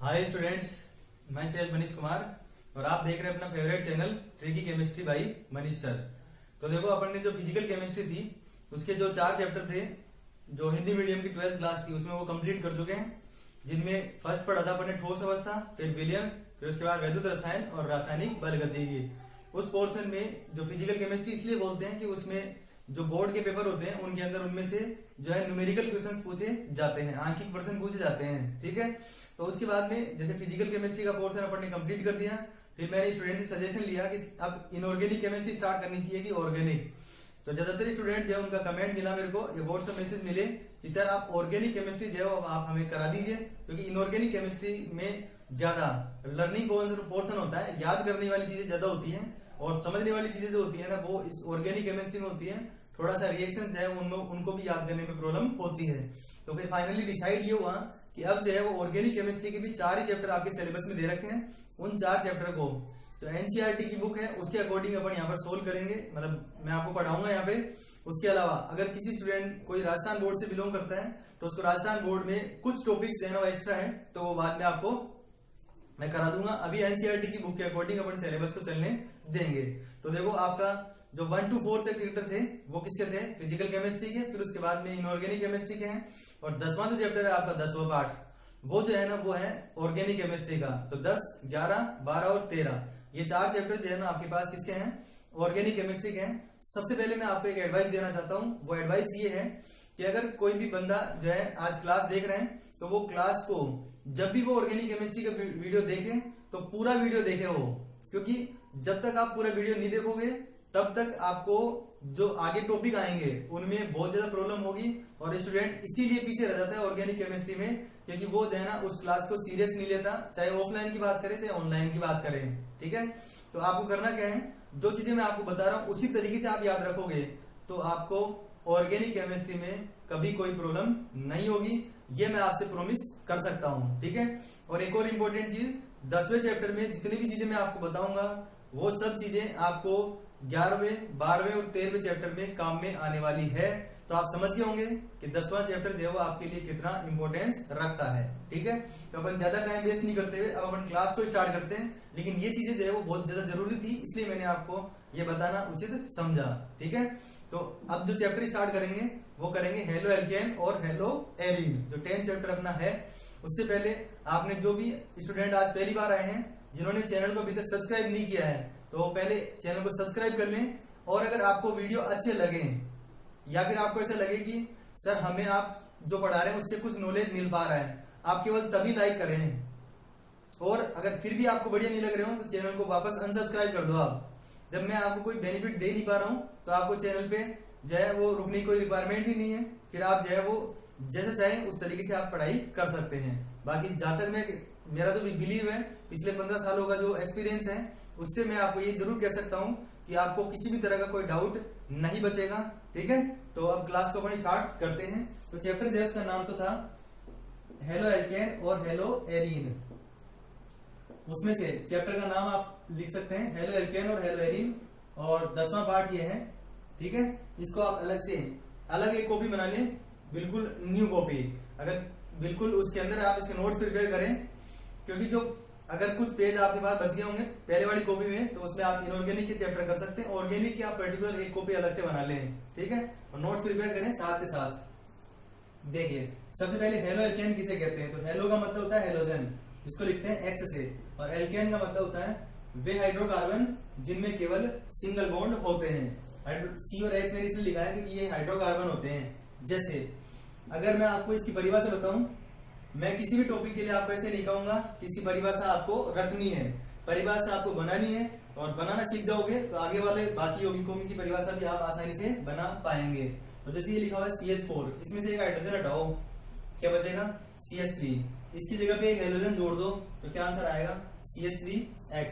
Hi students, मैं self Manish Kumar और आप देख रहे हैं अपना favourite channel tricky chemistry by Manish sir. तो देखो, अपन ने जो फिजिकल केमिस्ट्री थी उसके जो 4 चैप्टर थे जो हिंदी मीडियम की 12th क्लास थी उसमें वो कंप्लीट कर चुके हैं, जिनमें फर्स्ट पढ़ा था अपन ने ठोस अवस्था, फिर विलयन, फिर उसके बाद वैद्युत रसायन और रासायनिक बल गतिकी। उस पोर्शन में जो फिजिकल केमिस्ट्री इसलिए बोलते हैं कि उसमें जो बोर्ड के पेपर होते हैं उनके अंदर उनमें से जो है न्यूमेरिकल क्वेश्चंस पूछे जाते हैं, आंखिक प्रश्न पूछे जाते हैं। ठीक है, तो उसके बाद में जैसे फिजिकल केमिस्ट्री का पोर्शन अपन ने कंप्लीट कर दिया, फिर मैंने स्टूडेंट से सजेशन लिया कि अब इनऑर्गेनिक केमिस्ट्री स्टार्ट करनी चाहिए कि ऑर्गेनिक। तो ज्यादातर स्टूडेंट जो है उनका कमेंट मिला मेरे को, ये व्हाट्सएप मैसेज मिले कि सर आप ऑर्गेनिक केमिस्ट्री जो है आप हमें करा दीजिए, क्योंकि इनऑर्गेनिक केमिस्ट्री में ज्यादा लर्निंग पोर्शन होता है, याद करने वाली चीजें ज्यादा होती हैं और समझने वाली चीजें जो होती है ना वो इस ऑर्गेनिक केमिस्ट्री में होती है। थोड़ा सा रिएक्शंस है उनमें उनको भी याद करने में प्रॉब्लम होती है। तो फिर फाइनली डिसाइड ये हुआ कि अब जो है वो ऑर्गेनिक केमिस्ट्री के भी 4 ही चैप्टर आपके सिलेबस में दे रखे हैं। उन 4 चैप्टर को जो एनसीईआरटी की बुक है उसके अकॉर्डिंग अपन यहाँ पर सोल्व करेंगे, मतलब मैं आपको पढ़ाऊंगा यहाँ पे। उसके अलावा अगर किसी स्टूडेंट कोई राजस्थान बोर्ड से बिलोंग करता है तो उसको राजस्थान बोर्ड में कुछ टॉपिक्स है ना एक्स्ट्रा है तो वो बाद में आपको मैं करा दूंगा। अभी एनसीईआरटी की बुक के अकॉर्डिंग अपन सिलेबस को चलने देंगे। तो देखो, आपका जो 1 to 4 तक चैप्टर थे वो किसके थे? फिजिकल केमिस्ट्री के, फिर उसके बाद में इनऑर्गेनिक केमिस्ट्री के हैं, और 10वां जो चैप्टर है आपका 10वां पार्ट वो जो है ना वो है ऑर्गेनिक केमिस्ट्री का। तो 10, 11, 12 और 13 ये 4 चैप्टर जो है ना आपके पास किसके हैं? ऑर्गेनिक केमिस्ट्री के हैं। सबसे पहले मैं आपको एक एडवाइस देना चाहता हूँ, वो एडवाइस ये है कि अगर कोई भी बंदा जो है आज क्लास देख रहे हैं तो वो क्लास को जब भी वो ऑर्गेनिक केमिस्ट्री का वीडियो देखें तो पूरा वीडियो देखे हो, क्योंकि जब तक आप पूरा वीडियो नहीं देखोगे तब तक आपको जो आगे टॉपिक आएंगे उनमें बहुत ज्यादा प्रॉब्लम होगी। और स्टूडेंट इसीलिए पीछे रह जाता है ऑर्गेनिक केमिस्ट्री में, क्योंकि वो जो है ना उस क्लास को सीरियस नहीं लेता, चाहे ऑफलाइन की बात करें चाहे ऑनलाइन की बात करें। ठीक है, तो आपको करना क्या है, जो चीजें मैं आपको बता रहा हूँ उसी तरीके से आप याद रखोगे तो आपको ऑर्गेनिक केमिस्ट्री में कभी कोई प्रॉब्लम नहीं होगी, ये मैं आपसे प्रॉमिस कर सकता हूँ। ठीक है, और एक और इम्पोर्टेंट चीज, 10वें चैप्टर में जितनी भी चीजें मैं आपको बताऊंगा वो सब चीजें आपको 11वें, 12वें और 13वें चैप्टर में काम में आने वाली है। तो आप समझ गए होंगे कि 10वां चैप्टर जो है वो आपके लिए कितना इंपॉर्टेंस रखता है। ठीक है, तो अपन ज्यादा टाइम वेस्ट नहीं करते हुए अब अपन क्लास को स्टार्ट करते हैं। लेकिन ये चीजें जो है वो बहुत ज्यादा जरूरी थी, इसलिए मैंने आपको ये बताना उचित समझा। ठीक है, तो अब जो चैप्टर स्टार्ट करेंगे वो करेंगे हेलो एल्केन और हेलो एरीन, जो 10th चैप्टर अपना है। उससे पहले आपने जो भी स्टूडेंट आज पहली बार आए हैं जिन्होंने चैनल को अभी तक सब्सक्राइब नहीं किया है तो पहले चैनल को सब्सक्राइब कर लें। और अगर आपको वीडियो अच्छे लगे या फिर आपको ऐसा लगे कि सर हमें आप जो पढ़ा रहे हैं उससे कुछ नॉलेज मिल पा रहा है, आप केवल तभी लाइक करें। और अगर फिर भी आपको बढ़िया नहीं लग रहे हो तो चैनल को वापस अनसब्सक्राइब कर दो। आप जब मैं आपको कोई बेनिफिट दे नहीं पा रहा हूं तो आपको चैनल पे जो है वो रुकने की कोई रिक्वायरमेंट ही नहीं है, फिर आप जो है वो जैसे चाहे उस तरीके से आप पढ़ाई कर सकते हैं। बाकी जहां तक मेरा तो बिलीव है, पिछले 15 सालों का जो एक्सपीरियंस है उससे मैं आपको ये जरूर कह सकता हूं कि आपको किसी भी तरह का कोई डाउट नहीं बचेगा। ठीक है, तो अब क्लास को अपन स्टार्ट करते हैं। तो चैप्टर जो है उसका नाम तो था हेलो एल्केन और हेलो एरीन। उसमें से चैप्टर का नाम आप लिख सकते हैं हेलो एल्केन और हेलो एरीन, और 10वां पार्ट ये है। ठीक है, इसको आप अलग से एक कॉपी बना लें, बिल्कुल न्यू कॉपी। अगर बिल्कुल उसके अंदर आप इसके नोट्स प्रिपेयर करें, क्योंकि जो अगर कुछ पेज आपके पास बच गए होंगे पहले वाली कॉपी में तो उसमें आप इनऑर्गेनिक के चैप्टर कर सकते हैं, ऑर्गेनिक की आप पर्टिकुलर एक कॉपी अलग से बना लें। ठीक है, और नोट्स प्रिपेयर करें साथ के साथ। देखिए, सबसे पहले हेलो एल्केन किसे कहते हैं? तो हेलो का मतलब होता है हेलोजन, इसको लिखते हैं एक्स से, और एल्केन का मतलब होता है वे हाइड्रोकार्बन जिनमें केवल सिंगल बॉन्ड होते हैं। सी और एच में इसलिए लिखा है क्योंकि ये हाइड्रोकार्बन होते हैं। जैसे अगर मैं आपको इसकी परिभाषा बताऊं, मैं किसी भी टॉपिक के लिए आपको ऐसे नहीं कहूंगा कि इसकी परिभाषा आपको रटनी है, परिभाषा आपको बनानी है, और बनाना सीख जाओगे तो आगे वाले बाकी यौगिकों की परिभाषा भी आप आसानी से बना पाएंगे। तो जैसे ये लिखा हुआ है CH4, इसमें से एक हाइड्रोजन हटाओ, क्या बचेगा? CH3। इसकी जगह पे एक हाइड्रोजन जोड़ दो तो क्या आंसर आएगा? CH3X।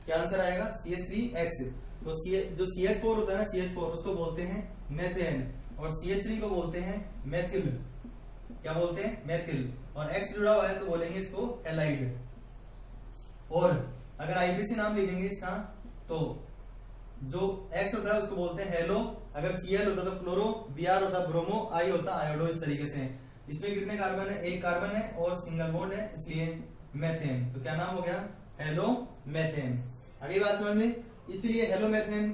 क्या आंसर आएगा? CH3X। तो जो CH4 होता है ना, CH4 उसको बोलते हैं मेथेन, और CH3 को बोलते हैं मेथिल। क्या बोलते हैं? मेथिल। और X जुड़ा हुआ है तो बोलेंगे इसको एलाइड। और अगर IPC नाम लिखेंगे इसका तो जो X होता है उसको बोलते हैं हेलो, अगर Cl होता तो क्लोरो, Br होता ब्रोमो, I होता आयोडो। इस तरीके से इसमें कितने कार्बन है? एक कार्बन है और सिंगल बॉन्ड है, इसलिए मेथेन। तो क्या नाम हो गया? Hello methane. अगली बात समझ में, इसलिए हेलो मेथेन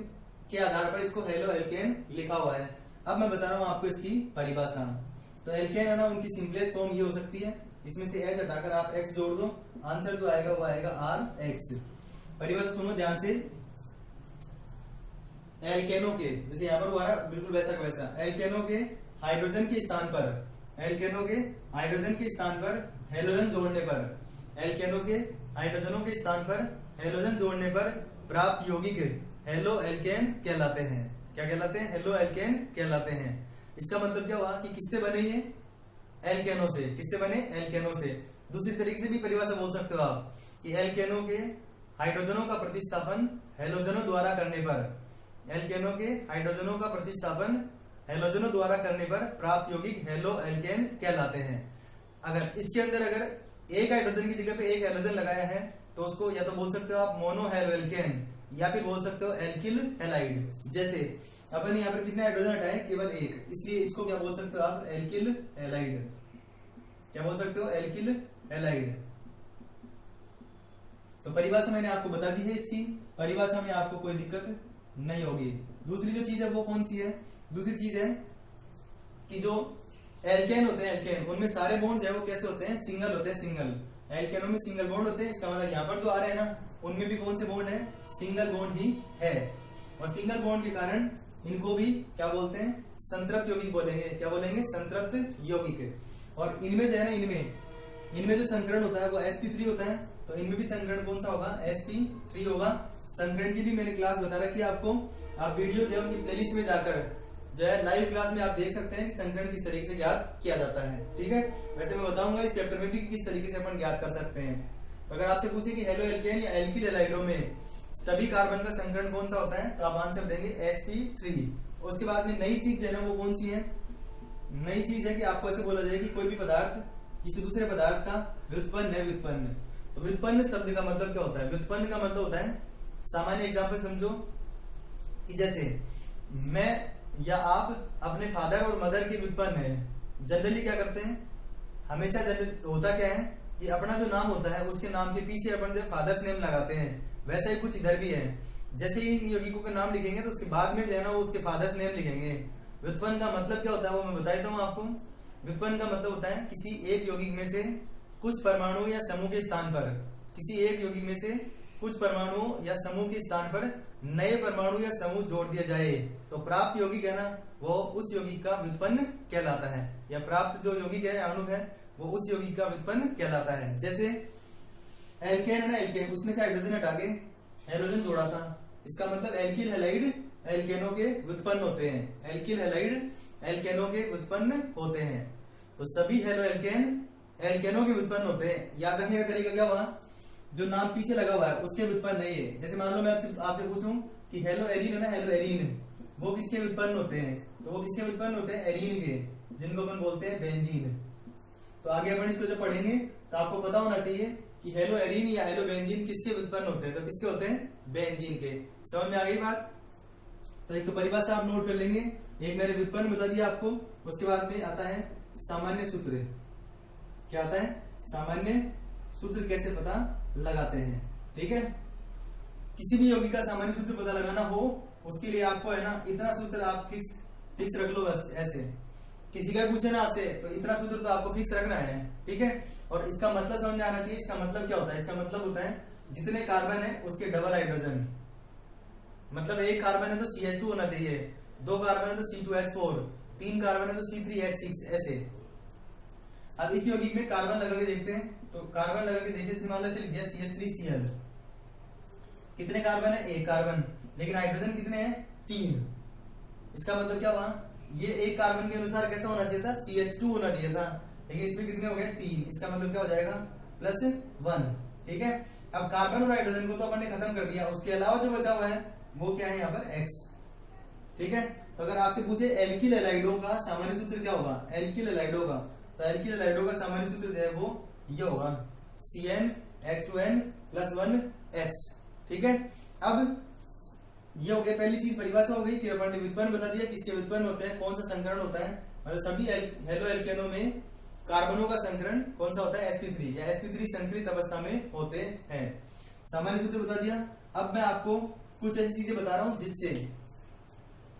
के आधार पर इसको हेलो एल्केन लिखा हुआ है। अब मैं बता रहा हूं आपको इसकी परिभाषा। तो एल्केन है ना, उनकी सिंपलेस्ट फॉर्म ये हो सकती है, इसमें से H हटाकर आप X जोड़ दो, आंसर जो आएगा वो आएगा RX। परिभाषा सुनो ध्यान से। एल्केनो के, जैसे यहाँ पर हुआ ना बिल्कुल वैसा का वैसा, एल्केनो के हाइड्रोजन के स्थान पर, एल्केनो के हाइड्रोजन के स्थान पर हेलोजन जोड़ने पर, एल्केनो के हाइड्रोजनों के स्थान पर हेलोजन जोड़ने पर प्राप्त यौगिक हेलो एल्केन कहलाते हैं। क्या कहलाते हैं? हेलो एल्केन कहलाते हैं। इसका मतलब क्या हुआ कि किससे बने ये? एल्केनो से। किससे बने? एल्केनो से। दूसरी तरीके से भी परिभाषा बोल सकते हो आप कि एल्केनो के हाइड्रोजनों का प्रतिस्थापन हेलोजनों द्वारा करने पर, एल्केनो के हाइड्रोजनों का प्रतिस्थापन हेलोजनों द्वारा करने पर प्राप्त यौगिक हेलो एल्केन कहलाते हैं। अगर इसके अंदर अगर एक हाइड्रोजन की जगह पे एक हेलोजन लगाया है तो उसको या तो बोल सकते हो आप मोनो हेलो एल्केन, या फिर बोल सकते हो एल्किल हैलाइड। जैसे अपन यहाँ पर कितने हाइड्रोजन हटाए? केवल एक, इसलिए इसको क्या बोल सकते हो आप? Alkyl halide. क्या बोल सकते हो? Alkyl halide. तो परिभाषा मैंने आपको बता दी है, इसकी परिभाषा में आपको कोई दिक्कत नहीं होगी। दूसरी जो चीज है वो कौन सी है? दूसरी चीज है कि जो एल्केन होते हैं, एल्केन उनमें सारे बॉन्ड जो है वो कैसे होते हैं? सिंगल होते हैं। सिंगल एल्केनों में सिंगल बॉन्ड होते हैं। इसका मतलब यहाँ पर जो आ रहे हैं ना, उनमें भी कौन से बॉन्ड है? सिंगल बॉन्ड ही है। और सिंगल बॉन्ड के कारण इनको भी क्या बोलते हैं? संतृप्त यौगिक बोलेंगे। क्या बोलेंगे? संतृप्त यौगिक। और इनमें जो है ना, इनमें जो संकरण होता है वो sp3 होता है। तो इनमें भी संकरण कौन सा होगा? sp3 होगा। संकरण की भी मैंने क्लास बता रखी है आपको, आप वीडियो जो है उनकी प्लेलिस्ट में जाकर जो है लाइव क्लास में आप देख सकते हैं कि संकरण किस तरीके से ज्ञात किया जाता है। ठीक है, वैसे मैं बताऊंगा इस चैप्टर में भी किस तरीके से अपन ज्ञात कर सकते हैं। अगर आपसे पूछे कि हेलो एल्केन या एल्किल हैलाइडों में सभी कार्बन का संकरण कौन सा होता है, तो आप आंसर देंगे sp3। उसके बाद में नई चीज जो है ना वो कौन सी है? नई चीज है कि आपको ऐसे बोला जाए कि कोई भी पदार्थ किसी दूसरे पदार्थ का व्युत्पन्न है। व्युत्पन्न, तो व्युत्पन्न शब्द का मतलब क्या होता है? व्युत्पन्न का मतलब होता है, सामान्य एग्जाम्पल समझो कि जैसे मैं या आप अपने फादर और मदर के व्युत्पन्न है। जनरली क्या करते हैं? हमेशा होता क्या है कि अपना जो नाम होता है उसके नाम के पीछे अपन जो फादर्स नेम लगाते हैं। वैसा ही कुछ इधर भी है, जैसे ही इन यौगिकों के नाम लिखेंगे तो उसके बाद में जो है ना वो उसके फादर्स नेम लिखेंगे। व्युत्पन्न का मतलब क्या होता है वो मैं बता देता हूँ आपको। व्युत्पन्न का मतलब होता है किसी एक यौगिक में से कुछ परमाणु या समूह के स्थान पर, किसी एक यौगिक में से कुछ परमाणु या समूह के स्थान पर नए परमाणु या समूह जोड़ दिया जाए तो प्राप्त यौगिक है ना वो उस यौगिक का व्युत्पन्न कहलाता है। या प्राप्त जो यौगिक है, अणु है, वो उस यौगिक का व्युत्पन्न कहलाता है। जैसे एल्केन है ना, एल्केन उसमें से हाइड्रोजन हटा के हेलोजन जोड़ा था, इसका मतलब एल्किल हैलाइड एल्केनों के व्युत्पन्न होते हैं। एल्किल हैलाइड एल्केनों के व्युत्पन्न होते हैं। तो सभी हेलो एल्केन एल्केनों के व्युत्पन्न होते हैं। याद रखने का तरीका क्या हुआ? जो नाम पीछे लगा हुआ है उसके व्युत्पन्न नहीं है। जैसे मान लो मैं आपसे पूछूं कि हेलो एरीन है ना, हेलो एरीन वो किसके व्युत्पन्न होते हैं? तो वो किसके व्युत्पन्न होते हैं? एरीन के, जिनको अपन बोलते हैं बेंजीन। तो आगे अपन इसको जब पढ़ेंगे तो आपको पता होना चाहिए कि हेलो एरीन या हेलो बेंजीन किसके व्युत्पन्न होते हैं। तो किसके होते हैं? बेंजीन के। समझ में आ गई बात? तो एक तो परिभाषा आप नोट कर लेंगे, एक मैंने व्युत्पन्न बता दिया आपको। उसके बाद में आता है सामान्य सूत्र। क्या आता है? सामान्य सूत्र कैसे पता लगाते हैं। ठीक है, किसी भी यौगिक का सामान्य सूत्र पता लगाना हो उसके लिए आपको है ना इतना सूत्र आप फिक्स रख लो। बस ऐसे किसी का पूछे ना आपसे तो इतना सूत्र तो आपको फिक्स रखना है। ठीक है, और इसका मतलब समझ में आना चाहिए। इसका मतलब क्या होता है? इसका मतलब होता है जितने कार्बन है उसके डबल हाइड्रोजन। मतलब एक कार्बन है तो CH2 होना चाहिए, दो कार्बन है तो C2H4, तीन कार्बन है तो C3H6 ऐसे। अब इस यौगिक में कार्बन लगा के देखते हैं, तो कार्बन लगा के देखिए, मान लो लिख CH3Cl। कितने कार्बन है? एक कार्बन, लेकिन हाइड्रोजन कितने हैं? 3। इसका मतलब क्या हुआ? ये एक कार्बन के अनुसार कैसा होना चाहिए था? CH2 होना चाहिए था, लेकिन इसमें कितने हो गए? 3। इसका मतलब क्या हो जाएगा? +1। ठीक है, अब कार्बन और हाइड्रोजन को तो अपन ने खत्म कर दिया, उसके अलावा जो बचा हुआ है वो क्या है? यहाँ पर X। ठीक है, तो अगर आपसे पूछे एल्किल हैलाइडों का सामान्य सूत्र क्या होगा? एल्किल हैलाइडों का, तो एल्किल हैलाइडों का सामान्य सूत्र जो है वो ये होगा CnH2n +1 X। ठीक है, अब ये हो गया पहली चीज, परिभाषा हो गई। फिर अपन ने व्युत्पन्न बता दिया, किसके व्युत्पन्न होते हैं, कौन सा संकरण होता है। मतलब सभी हेलो एल्केनों में कार्बनों का संकरण कौन सा होता है, sp3 या sp3 संकरित अवस्था में होते हैं। सामान्य सूत्र बता दिया। अब मैं आपको कुछ ऐसी चीजें बता रहा हूं जिससे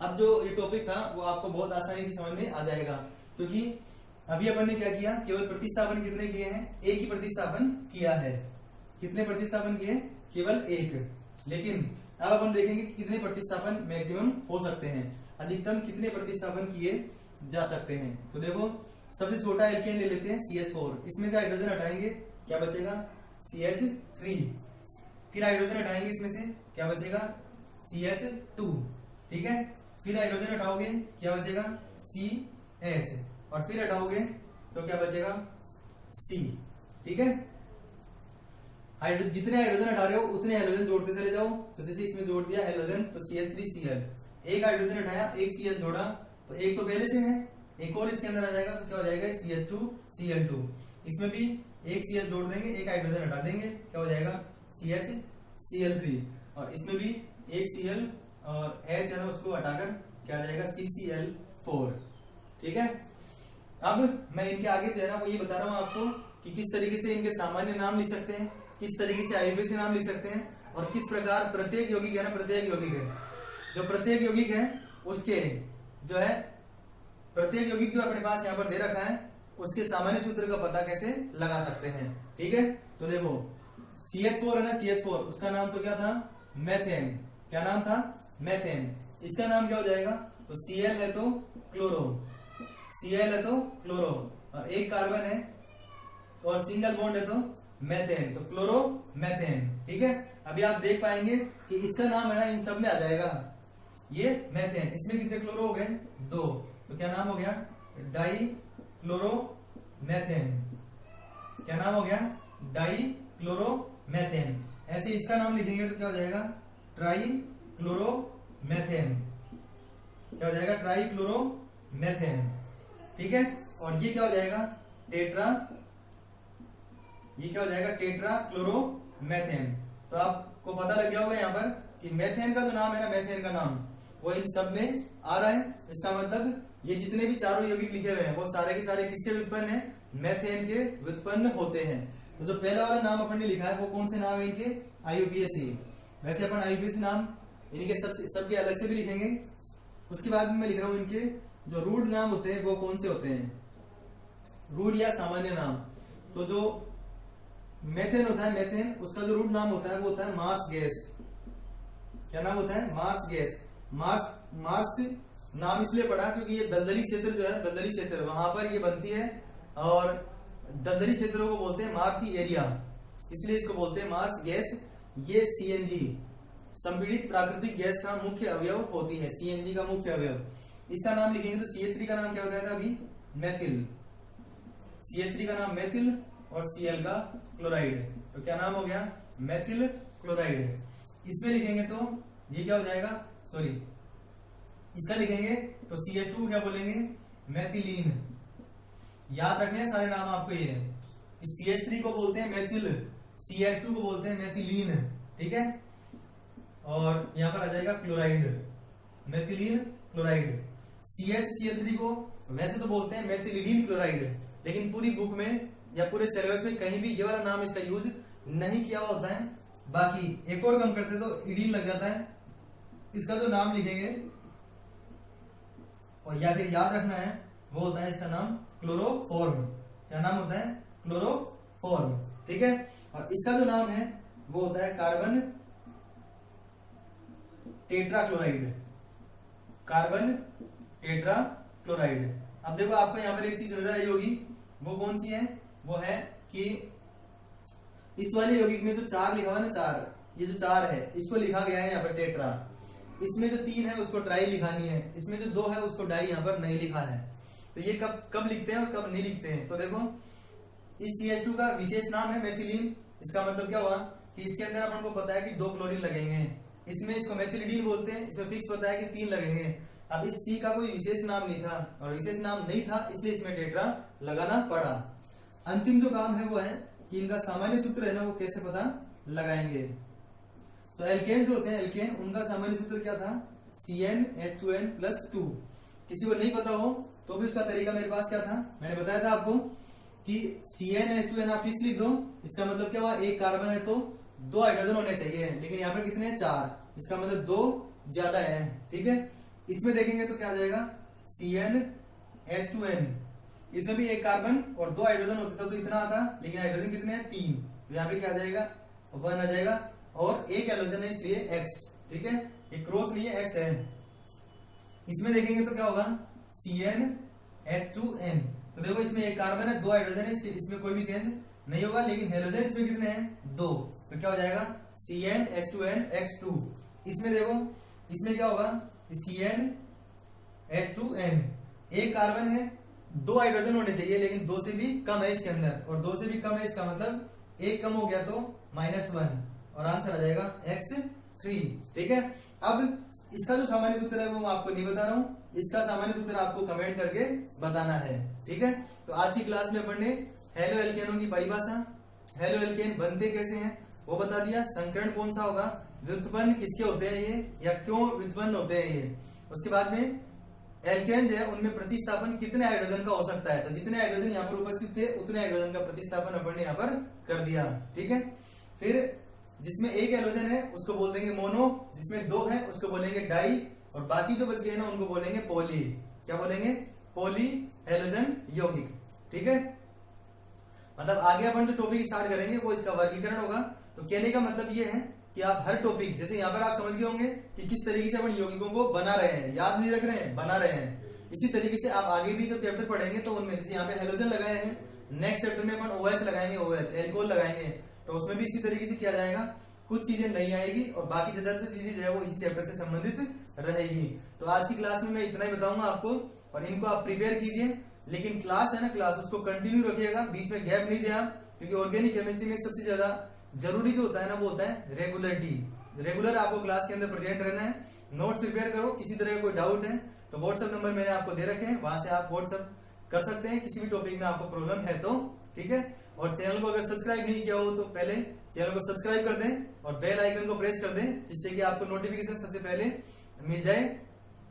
अब जो ये टॉपिक था वो आपको बहुत आसानी से समझ में आ जाएगा, क्योंकि अभी अपन ने क्या किया, केवल प्रतिस्थापन कितने किए हैं, एक ही प्रतिस्थापन किया है। कितने प्रतिस्थापन किए, केवल एक। लेकिन अब अपन देखेंगे कितने प्रतिस्थापन मैक्सिमम हो सकते हैं, अधिकतम कितने प्रतिस्थापन किए जा सकते हैं। तो देखो सबसे छोटा एल्केन ले लेते हैं CH4, इसमें से हाइड्रोजन हटाएंगे क्या बचेगा, CH3। फिर हाइड्रोजन हटाएंगे इसमें से क्या बचेगा, CH2। ठीक है, फिर हाइड्रोजन हटाओगे क्या बचेगा, CH, और फिर हटाओगे तो क्या बचेगा, C। ठीक है, जितने हाइड्रोजन हटा रहे हो उतने हाइड्रोजन जोड़ते चले जाओ। तो जैसे इसमें जोड़ दिया हाइड्रोजन तो CH3Cl, एक हाइड्रोजन हटाया एक CH जोड़ा, तो एक तो पहले से है, एक और इसके अंदर आ जाएगा तो क्या हो जाएगा, CH2Cl2। इसमें भी एक CH जोड़ देंगे, एक हाइड्रोजन हटा देंगे, क्या हो जाएगा, CHCl3। और इसमें भी एक Cl और H है ना उसको हटाकर क्या आ जाएगा, CCl4। ठीक है, अब मैं इनके आगे जो है ना वो ये बता रहा हूँ आपको कि किस तरीके से इनके सामान्य नाम लिख सकते हैं, किस तरीके से आयुर्वेद नाम लिख सकते हैं, और किस प्रकार प्रत्येक यौगिक है ना, प्रत्येक यौगिक है जो प्रत्येक यौगिक है उसके जो है प्रत्येक यौगिक जो अपने पास यहाँ पर दे रखा है उसके सामान्य सूत्र का पता कैसे लगा सकते हैं। ठीक है, तो देखो CH4 है ना, CH4 उसका नाम तो क्या था, मेथेन। क्या नाम था, मेथेन। इसका नाम क्या हो जाएगा, तो Cl है तो क्लोरो, Cl है तो क्लोरो, और एक कार्बन है और सिंगल बॉन्ड है तो मेथेन, तो क्लोरो मेथेन। ठीक है, अभी आप देख पाएंगे कि इसका नाम है ना इन सब में आ जाएगा, ये मेथेन। इसमें कितने क्लोरो हो गए, 2, तो क्या नाम हो गया, डाई क्लोरो मेथेन। क्या नाम हो गया, डाई क्लोरो मेथेन। ऐसे इसका नाम लिखेंगे तो क्या हो जाएगा, ट्राई क्लोरो मेथेन। क्या हो जाएगा, ट्राई क्लोरो मेथेन। ठीक है, और ये क्या हो जाएगा, टेट्रा, ये क्या हो जाएगा, टेट्रा क्लोरो मेथेन। तो आपको पता लग गया होगा यहाँ पर कि मेथेन का जो नाम है ना, मेथेन का नाम वो इन सब में आ रहा है। इसका मतलब ये जितने भी चारों यौगिक लिखे हुए हैं वो सारे के सारे किसके व्युत्पन्न है, मेथेन के व्युत्पन्न होते हैं। तो जो पहला वाला नाम अपन ने लिखा है वो कौन से नाम है इनके, IUPAC। वैसे अपन IUPAC नाम इनके सबके अलग से भी लिखेंगे। उसके बाद में मैं लिख रहा हूं इनके जो रूढ़ नाम होते हैं वो कौन से होते हैं, रूढ़ या सामान्य नाम। तो जो मेथेन होता है, मेथेन उसका जो रूट नाम होता है वो होता है मार्स गैस। क्या नाम होता है, मार्स गैस। मार्स नाम इसलिए पड़ा क्योंकि ये दलदली क्षेत्र जो है, दलदली क्षेत्र वहां पर ये बनती है, और दलदली क्षेत्रों को बोलते हैं मार्सी एरिया, इसलिए इसको बोलते हैं मार्स गैस। ये CNG संपीड़ित प्राकृतिक गैस का मुख्य अवयव होती है, CNG का मुख्य अवयव। इसका नाम लिखेंगे तो CH3 का नाम क्या बताया था अभी, मेथिल। CH3 का नाम मेथिल और Cl का क्लोराइड, तो क्या नाम हो गया, मेथिल क्लोराइड। इसमें लिखेंगे तो ये क्या हो जाएगा, सॉरी इसका लिखेंगे तो CH2 क्या बोलेंगे, मेथिलीन। याद रखने हैं सारे नाम आपको ये। इस CH3 को बोलते हैं मेथिल, CH2 को बोलते हैं मेथिलीन। ठीक है, और यहां पर आ जाएगा क्लोराइड, मेथिलीन क्लोराइड। CH3 को वैसे तो बोलते हैं मेथिलीडीन क्लोराइड, लेकिन पूरी बुक में या पूरे सिलेबस में कहीं भी ये वाला नाम इसका यूज नहीं किया होता है। बाकी एक और कम करते तो इडीन लग जाता है। इसका जो नाम लिखेंगे और या फिर याद रखना है वो होता है इसका नाम क्लोरोफॉर्म। क्या नाम होता है, क्लोरोफॉर्म। ठीक है, और इसका जो नाम है वो होता है कार्बन टेट्राक्लोराइड, कार्बन टेट्राक्लोराइड। अब देखो आपको यहाँ पर एक चीज नजर आई होगी, वो कौन सी है, वो है कि इस वाले यौगिक में जो 4 लिखा हुआ है ना, 4, ये जो 4 है इसको लिखा गया है यहाँ पर टेट्रा। इसमें जो 3 है उसको ट्राई लिखानी है, इसमें जो 2 है उसको डाई यहाँ पर नहीं लिखा है। तो ये कब लिखते हैं और कब नहीं लिखते हैं। तो देखो इस CH2 का विशेष नाम है मेथिलीन। इसका मतलब क्या हुआ कि इसके अंदर अपन को पता है कि 2 क्लोरीन लगेंगे, इसमें इसको मेथिलीडीन बोलते हैं, इसमें फिक्स पता है कि 3 लगेंगे। अब इस C का कोई विशेष नाम नहीं था और विशेष नाम नहीं था इसलिए इसमें टेट्रा लगाना पड़ा। अंतिम जो काम है वो है कि इनका सामान्य सूत्र है ना वो कैसे पता लगाएंगे। तो एल्केन जो होते हैं, एल्केन उनका सामान्य सूत्र क्या था, CnH2n+2। किसी को नहीं पता हो तो भी उसका तरीका मेरे पास क्या था, मैंने बताया था आपको कि CnH2n आप फिक्स लिख दो, इसका मतलब क्या हुआ, एक कार्बन है तो 2 हाइड्रोजन होने चाहिए, लेकिन यहाँ पर कितने हैं, 4, इसका मतलब 2 ज्यादा है। ठीक है, इसमें देखेंगे तो क्या आ जाएगा, CnH2n, इसमें भी एक कार्बन और 2 हाइड्रोजन होते तो इतना आता, लेकिन हाइड्रोजन कितने हैं, 3, तो यहाँ पे क्या आ जाएगा, 1 आ जाएगा, और एक हाइड्रोजन है इसलिए X। ठीक है, ये क्रॉस नहीं है, X है। इसमें देखेंगे तो क्या होगा, CnH2n, तो देखो इसमें एक कार्बन है, 2 हाइड्रोजन है, इसमें कोई भी चेंज नहीं होगा, लेकिन हेलोजन इसमें कितने हैं, 2, तो क्या हो जाएगा, CnH2n X2। इसमें देखो, इसमें क्या होगा, CnH2n, एक कार्बन है, 2 हाइड्रोजन होने चाहिए, लेकिन 2 से भी कम है इसके अंदर, और 2 से भी कम है, इसका मतलब एक कम हो गया तो -1, और आंसर आ जाएगा X3। ठीक है, अब इसका जो सामान्य सूत्र है वो मैं आपको नहीं बता रहा हूं, इसका सामान्य सूत्र आपको कमेंट करके बताना है। ठीक है, तो आज की क्लास में अपन ने हेलो एल्केनों की परिभाषा, हेलो एल्केन बनते कैसे हैं वो बता दिया, संकरण कौन सा होगा, व्युत्पन्न किसके होते हैं ये, या क्यों व्युत्पन्न होते हैं ये, उसके बाद में एल्केन जो है उनमें प्रतिस्थापन कितने हाइड्रोजन का हो सकता है, तो जितने हाइड्रोजन यहाँ पर उपस्थित थे उतने हाइड्रोजन का प्रतिस्थापन अपन ने यहाँ पर कर दिया। ठीक है, फिर जिसमें एक हाइड्रोजन है उसको बोल देंगे मोनो, जिसमें 2 है उसको बोलेंगे डाई, और बाकी जो बच गए ना उनको बोलेंगे पॉली। क्या बोलेंगे, पॉली हाइड्रोजन यौगिक। ठीक है, मतलब आगे अपन जो टॉपिक स्टार्ट करेंगे वो इसका वर्गीकरण होगा। तो कहने का मतलब ये है कि आप हर टॉपिक, जैसे यहाँ पर आप समझ गए होंगे कि किस तरीके से अपन यौगिकों को बना रहे हैं, याद नहीं रख रहे हैं, बना रहे हैं, इसी तरीके से आप आगे भी जो चैप्टर पढ़ेंगे तो उनमें, जैसे यहाँ पे हेलोजन लगाए हैं, नेक्स्ट चैप्टर में अपन OH लगाएंगे, OH एल्कोहल लगाएंगे, तो उसमें भी इसी तरीके से किया जाएगा, कुछ चीजें नहीं आएगी और बाकी ज्यादातर चीजें जो है वो इसी चैप्टर से संबंधित रहेगी। तो आज की क्लास में मैं इतना ही बताऊंगा आपको, और इनको आप प्रिपेयर कीजिए, लेकिन क्लास है ना, क्लास उसको कंटिन्यू रखिएगा, बीच में गैप नहीं दिया, क्योंकि ऑर्गेनिक केमिस्ट्री में सबसे ज्यादा जरूरी जो होता है ना वो होता है रेगुलरिटी। रेगुलर आपको क्लास के अंदर प्रेजेंट रहना है, नोट्स प्रिपेयर करो, किसी तरह का कोई डाउट है तो व्हाट्सएप नंबर मैंने आपको दे रखे हैं, वहां से आप व्हाट्सएप कर सकते हैं किसी भी टॉपिक में आपको प्रॉब्लम है तो। ठीक है, और चैनल को अगर सब्सक्राइब नहीं किया हो तो पहले चैनल को सब्सक्राइब कर दें और बेल आइकन को प्रेस कर दें, जिससे कि आपको नोटिफिकेशन सबसे पहले मिल जाए।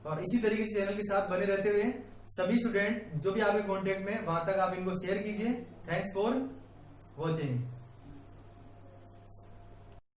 और इसी तरीके से चैनल के साथ बने रहते हुए सभी स्टूडेंट जो भी आपके कॉन्टेक्ट में, वहां तक आप इनको शेयर कीजिए। Thanks for watching.